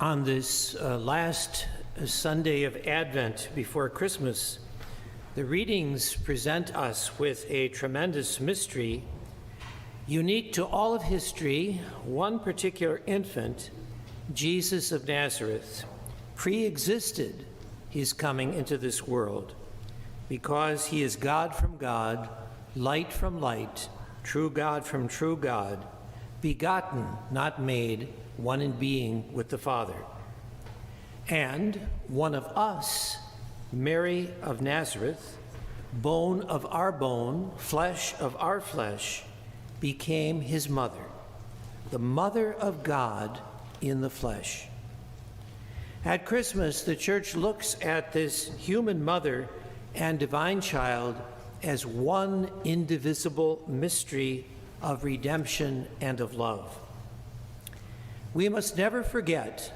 On this last Sunday of Advent before Christmas, the readings present us with a tremendous mystery, unique to all of history. One particular infant, Jesus of Nazareth, pre-existed his coming into this world because he is God from God, light from light, true God from true God, begotten, not made, one in being with the Father. And one of us, Mary of Nazareth, bone of our bone, flesh of our flesh, became his mother, the mother of God in the flesh. At Christmas, the Church looks at this human mother and divine child as one indivisible mystery of redemption and of love. We must never forget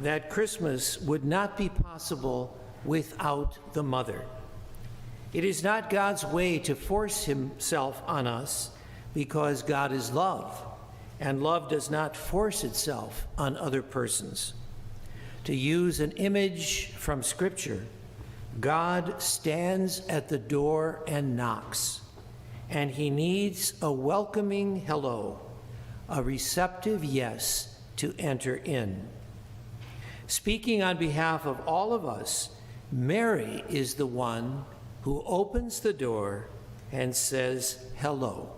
that Christmas would not be possible without the mother. It is not God's way to force himself on us, because God is love, and love does not force itself on other persons. To use an image from Scripture, God stands at the door and knocks, and he needs a welcoming hello, a receptive yes to enter in. Speaking on behalf of all of us, Mary is the one who opens the door and says hello.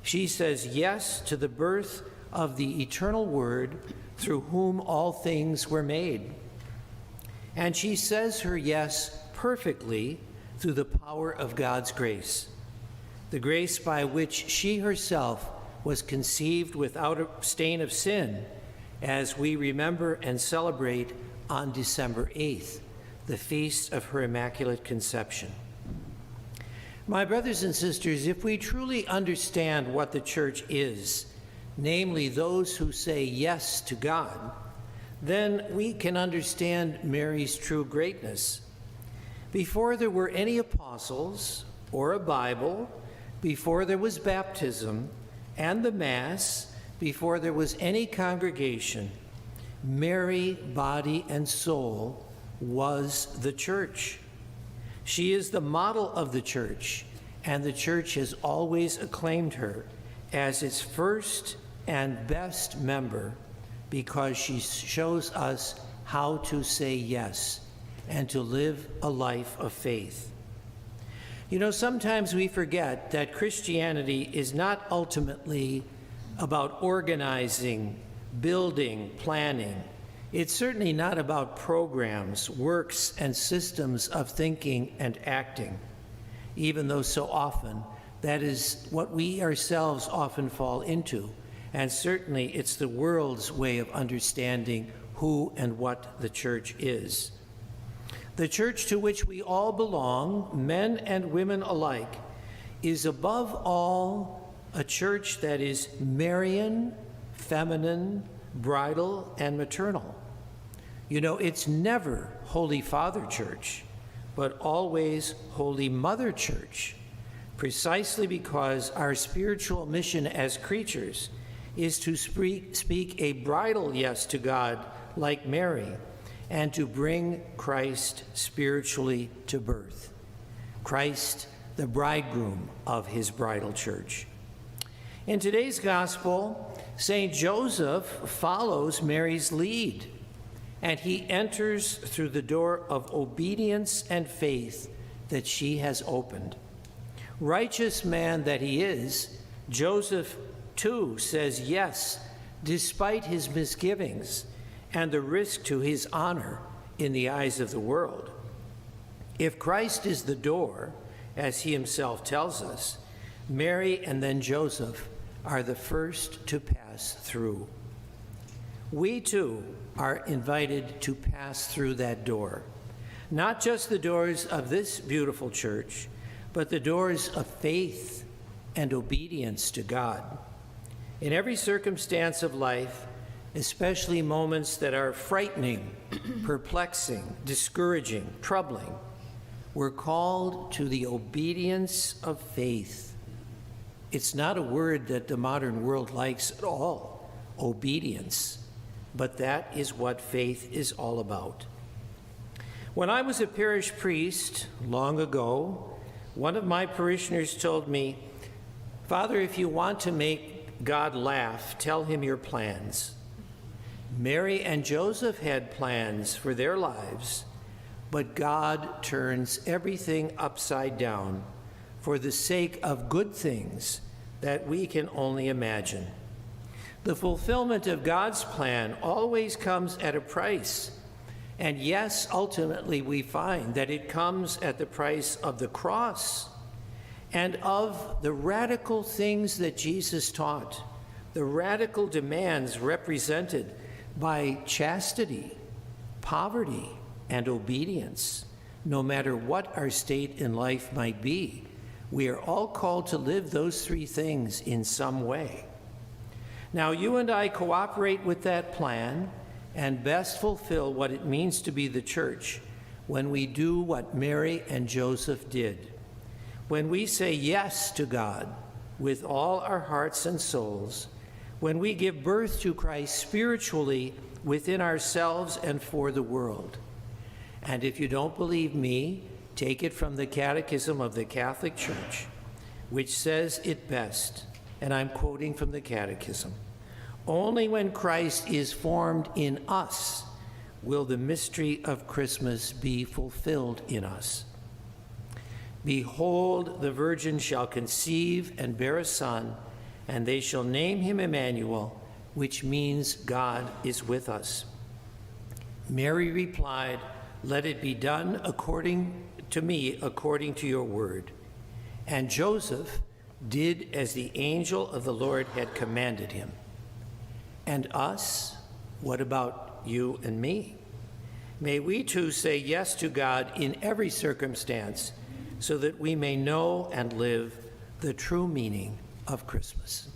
She says yes to the birth of the eternal Word through whom all things were made. And she says her yes perfectly through the power of God's grace, the grace by which she herself was conceived without a stain of sin, as we remember and celebrate on December 8th, the feast of her Immaculate Conception. My brothers and sisters, if we truly understand what the Church is, namely those who say yes to God, then we can understand Mary's true greatness. Before there were any apostles or a Bible, before there was baptism and the Mass, before there was any congregation, Mary, body and soul, was the Church. She is the model of the Church, and the Church has always acclaimed her as its first and best member, because she shows us how to say yes and to live a life of faith. You know, sometimes we forget that Christianity is not ultimately about organizing, building, planning. It's certainly not about programs, works, and systems of thinking and acting, even though so often that is what we ourselves often fall into. And certainly it's the world's way of understanding who and what the Church is. The Church to which we all belong, men and women alike, is above all a church that is Marian, feminine, bridal, and maternal. You know, it's never Holy Father Church, but always Holy Mother Church, precisely because our spiritual mission as creatures is to speak a bridal yes to God like Mary, and to bring Christ spiritually to birth. Christ, the bridegroom of his bridal church. In today's gospel, St. Joseph follows Mary's lead, and he enters through the door of obedience and faith that she has opened. Righteous man that he is, Joseph too says yes, despite his misgivings and the risk to his honor in the eyes of the world. If Christ is the door, as he himself tells us, Mary and then Joseph are the first to pass through. We too are invited to pass through that door, not just the doors of this beautiful church, but the doors of faith and obedience to God. In every circumstance of life, especially moments that are frightening, perplexing, discouraging, troubling, we're called to the obedience of faith. It's not a word that the modern world likes at all, obedience. but that is what faith is all about. When I was a parish priest long ago, one of my parishioners told me, "Father, if you want to make God laugh, tell him your plans." Mary and Joseph had plans for their lives, but God turns everything upside down for the sake of good things that we can only imagine. The fulfillment of God's plan always comes at a price. And yes, ultimately we find that it comes at the price of the cross and of the radical things that Jesus taught, the radical demands represented by chastity, poverty, and obedience. No matter what our state in life might be, we are all called to live those three things in some way. Now, you and I cooperate with that plan and best fulfill what it means to be the church when we do what Mary and Joseph did. When we say yes to God with all our hearts and souls, when we give birth to Christ spiritually within ourselves and for the world. And if you don't believe me, take it from the Catechism of the Catholic Church, which says it best, and I'm quoting from the Catechism: "Only when Christ is formed in us will the mystery of Christmas be fulfilled in us. Behold, the Virgin shall conceive and bear a son, and they shall name him Emmanuel, which means God is with us." Mary replied, "Let it be done according to your word." And Joseph did as the angel of the Lord had commanded him. And us? What about you and me? May we too say yes to God in every circumstance so that we may know and live the true meaning of Christmas.